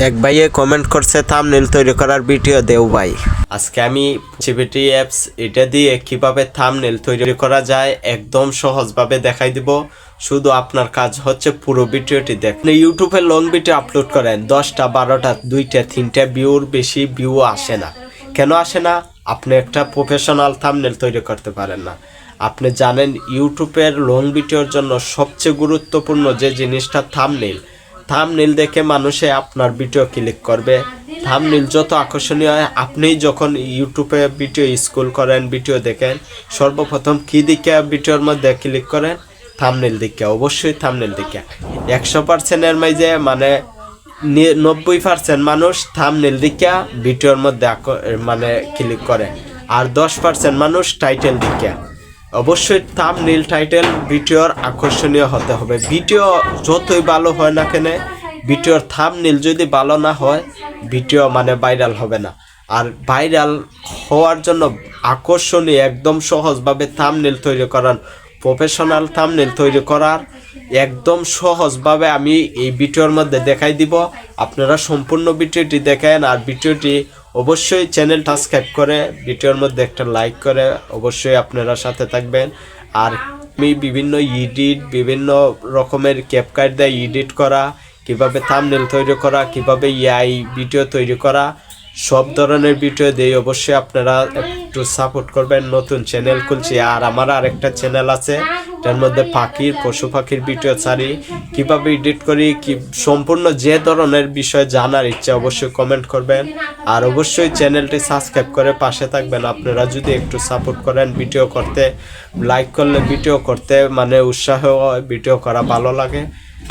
এক ভাইয়ে কমেন্ট করছে থাম্বনেল তৈরি করার ভিডিও দেও ভাই। আজকে আমি জিপিটি অ্যাপস এটা দিয়ে কিভাবে থাম্বনেল তৈরি করা যায় একদম সহজভাবে দেখাই দিব। শুধু আপনার কাজ হচ্ছে পুরো ভিডিওটি দেখুন। ইউটিউবে লং ভিডিও আপলোড করেন 10টা 12টা 2টা 3টা ভিউর বেশি ভিউ আসে না। কেন আসে না? আপনি একটা প্রফেশনাল থাম্বনেল তৈরি করতে পারেন না। আপনি জানেন ইউটিউবের লং ভিডিওর জন্য সবচেয়ে গুরুত্বপূর্ণ যে জিনিসটা থাম্বনেল দেখে মানুষে আপনার ভিডিও ক্লিক করবে। থাম্বনেল যত আকর্ষণীয় হয়, আপনি যখন ইউটিউবে ভিডিও স্ক্রল করেন, ভিডিও দেখেন, সর্বপ্রথম কি দিকে ভিডিওর মধ্যে ক্লিক করেন? থাম্বনেল দিকে। অবশ্যই থাম্বনেল দিকে 100%-এর মাঝে মানে 90% মানুষ থাম্বনেল দিকে ভিডিওর মধ্যে মানে ক্লিক করে, আর 10% মানুষ টাইটেল দিকে। অবশ্যই থাম্বনেল টাইটেল ভিডিওর আকর্ষণীয় হতে হবে। ভিডিও যতই ভালো হয় না কেন, ভিডিওর থাম্বনেল যদি ভালো না হয়, ভিডিও মানে ভাইরাল হবে না। আর ভাইরাল হওয়ার জন্য আকর্ষণীয় একদম সহজভাবে থাম্বনেল তৈরি করার, প্রফেশনাল থাম্বনেল তৈরি করার একদম সহজভাবে আমি এই ভিডিওর মধ্যে দেখাই দিব। আপনারা সম্পূর্ণ ভিডিওটি দেখেন, আর ভিডিওটি অবশ্যই চ্যানেলটা সাবস্ক্রাইব করে ভিডিওর মধ্যে একটা লাইক করে অবশ্যই আপনারা সাথে থাকবেন। আর আমি বিভিন্ন রকমের ক্যাপকাট দিয়ে এডিট করা, কিভাবে থাম্বনেল তৈরি করা, কিভাবে এআই ভিডিও তৈরি করা, সব ধরনের ভিডিও দিয়ে অবশ্যই আপনারা একটু সাপোর্ট করবেন। নতুন চ্যানেল খুলছি, আর আমার আরেকটা চ্যানেল আছে, তার মধ্যে পশু পাখির ভিডিও ছাড়ি, কিভাবে এডিট করি, কি সম্পূর্ণ যে ধরনের বিষয় জানার ইচ্ছা অবশ্যই কমেন্ট করবেন। আর অবশ্যই চ্যানেলটি সাবস্ক্রাইব করে পাশে থাকবেন। আপনারা যদি একটু সাপোর্ট করেন, ভিডিও করতে লাইক করলে ভিডিও করতে মানে উৎসাহ হয়, ভিডিও করা ভালো লাগে।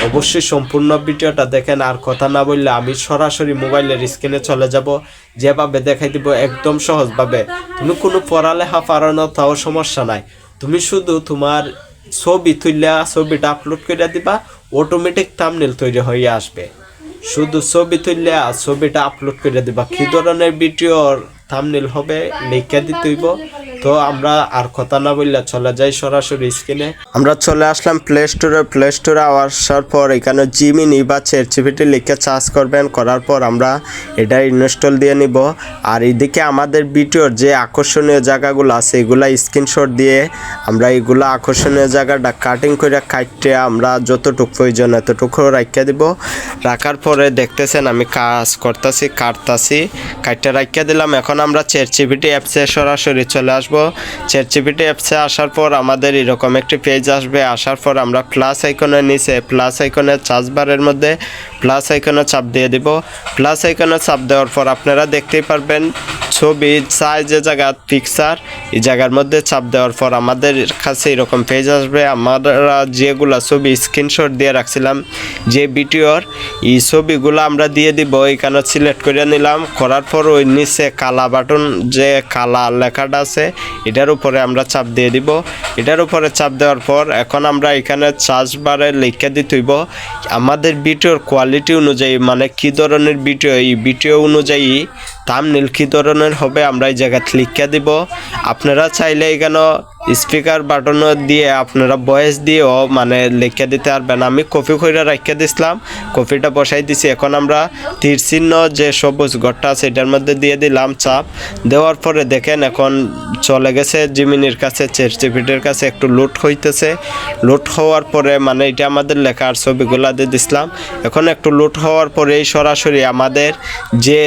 অবশ্যই সম্পূর্ণ ভিডিওটা দেখেন। আর কথা না বললে আমি সরাসরি মোবাইলের স্ক্রিনে চলে যাব, যেভাবে দেখাই দিব একদম সহজভাবে। তুমি কোনো পড়ালেখা পারো না, তাও সমস্যা নাই, তুমি শুধু তোমার ছবি তুললে ছবিটা আপলোড করে দিবা, অটোমেটিক থাম্বনেল তৈরি হয়ে আসবে। শুধু ছবি তুললে ছবিটা আপলোড করে দিবা। কী ধরনের ভিডিওর থাম্বনেল হবে লিখে দিতে হইব। তো আমরা আর কথা না বললে চলে যাই সরাসরি স্ক্রিনে। আমরা চলে আসলাম প্লে স্টোরে আসার পর এখানে জিমিনি বা চ্যাটজিপিটি লিখে সার্চ করবেন। করার পর আমরা এটা ইনস্টল দিয়ে নিব। আর এদিকে আমাদের ভিডিওর যে আকর্ষণীয় জায়গাগুলো আছে এগুলা স্ক্রিনশট দিয়ে আমরা এগুলা আকর্ষণীয় জায়গাটা কাটিং করে কাটতে আমরা যতটুকু প্রয়োজন এতটুকু রাখিয়ে দিব। রাখার পরে দেখতেছেন আমি কাজ করতেছি, কাটতে রাখিয়ে দিলাম। এখন আমরা চ্যাটজিপিটি অ্যাপসে সরাসরি চলে আসবো। চ্যাটজিপিটি অ্যাপসে আসার পর আমাদের এরকম একটি পেজ আসবে। আসার পর আমরা প্লাস আইকনের নিচে প্লাস আইকনের সার্চ বারের মধ্যে প্লাস আইকনে চাপ দিয়ে দিব। প্লাস আইকনে চাপ দেওয়ার পর আপনারা দেখতেই পারবেন ছবি যে জায়গা পিকচার, এই জায়গার মধ্যে চাপ দেওয়ার পর আমাদের কাছে এরকম পেজ আসবে। আমরা যেগুলো ছবি স্ক্রিনশট দিয়ে রাখছিলাম যে ভিডিওর, এই ছবিগুলো আমরা দিয়ে দিব। এখানে সিলেক্ট করে নিলাম। করার পর ওই নিচে কালা বাটন যে কালা লেখাটা আছে এটার উপরে আমরা চাপ দিয়ে দিব। এটার উপরে চাপ দেওয়ার পর এখন আমরা এখানে সার্চ বারে লিখে দিতে হইব আমাদের ভিডিওর কোয়ালিটি অনুযায়ী, মানে কী ধরনের ভিডিও, এই ভিডিও অনুযায়ী থাম্বনেল কী ধরনের হবে আমরা এই জায়গায় লিখে দিব। আপনারা চাইলে এখানে স্পিকার বাটন দিয়ে আপনারা ভয়েস দিয়েও মানে লিখে দিতে পারবেন। আমি কপি করে রাখিয়ে দিছিলাম, কপিটা বসাই দিছি। এখন আমরা তীর চিহ্ন যে সবুজ ঘরটা আছে এটার মধ্যে দিয়ে দিলাম চাপ দেওয়ার পরে দেখেন এখন চলে গেছে জিমিনির কাছে, চ্যাটজিপিটির কাছে একটু লোড হইতেছে। লোড হওয়ার পরে মানে এটা আমাদের লেখার ছবিগুলা দিয়ে দিছিলাম। এখন একটু লোড হওয়ার পরে সরাসরি আমাদের যে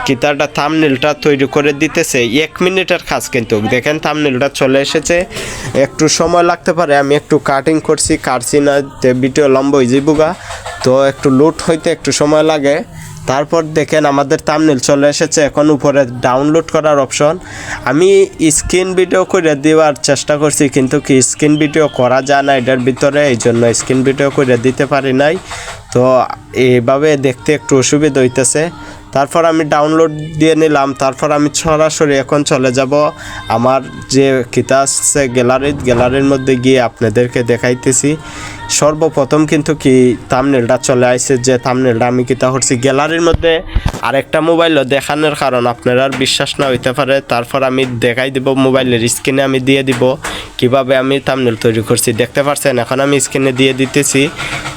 কিতাটা থাম্বনেলটা তৈরি করে দিতেছে 1 মিনিটের কাজ, কিন্তু দেখেন থাম্বনেলটা চলে এসেছে। একটু সময় লাগতে পারে, আমি একটু কাটছি না ভিডিও লম্বা হয়ে যাইবগা, তো একটু লোড হইতে একটু সময় লাগে। তারপর দেখেন আমাদের থাম্বনেল চলে এসেছে। এখন উপরে ডাউনলোড করার অপশন, আমি স্ক্রিন ভিডিও করে দেওয়ার চেষ্টা করছি, কিন্তু কি স্ক্রিন ভিডিও করা যায় না এটার ভিতরে, এই জন্য স্ক্রিন ভিডিও করে দিতে পারি নাই। তো এইভাবে দেখতে একটু অসুবিধা হইতেছে। তারপর আমি ডাউনলোড দিয়ে নিলাম। তারপর আমি সরাসরি এখন চলে যাব আমার যে কিতা আছে গ্যালারির মধ্যে গিয়ে আপনাদেরকে দেখাইতেছি। সর্বপ্রথম কিন্তু কি থাম্বনেলটা চলে আসছে, যে থাম্বনেলটা আমি কিতা করছি গ্যালারির মধ্যে আরেকটা মোবাইলও দেখানোর কারণ আপনারা বিশ্বাস না হইতে পারে। তারপর আমি দেখাই দিব মোবাইলের স্ক্রিনে আমি দিয়ে দিব কিভাবে আমি থাম্বনেল তৈরি করছি দেখতে পাচ্ছেন। এখন আমি স্ক্রিনে দিয়ে দিতেছি।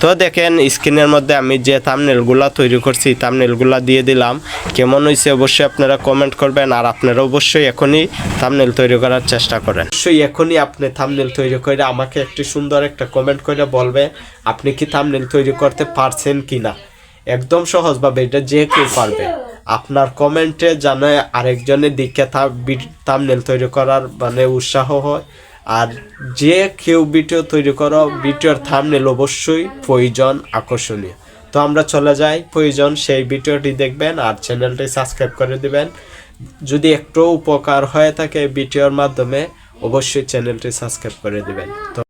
তো দেখেন স্ক্রিনের মধ্যে আমি যে থাম্বনেলগুলো তৈরি করছি থাম্বনেলগুলো দিয়ে দিলাম। কেমন হয়েছে অবশ্যই আপনারা কমেন্ট করবেন, আর আপনারা অবশ্যই এখনই থাম্বনেল তৈরি করার চেষ্টা করেন। অবশ্যই এখনই আপনি থাম্বনেল তৈরি করে আমাকে একটি সুন্দর একটা কমেন্ট করে বলবে আপনি কি থাম্বনেল তৈরি করতে পারছেন কিনা। একদম সহজভাবে, এটা যে কেউ পারবে। আপনার কমেন্টে জানে আরেকজনের দিকে থাম্বনেল তৈরি করার মানে উৎসাহ হয়। আর যে কেউ ভিডিও তৈরি করো, ভিডিওর থাম্বনেল অবশ্যই প্রয়োজন, আকর্ষণীয়। তো আমরা চলে যাই প্রয়োজন সেই ভিডিওটি দেখবেন আর চ্যানেলটি সাবস্ক্রাইব করে দিবেন। যদি একটু উপকার হয়ে থাকে ভিডিওর মাধ্যমে অবশ্যই চ্যানেলটি সাবস্ক্রাইব করে দিবেন। তো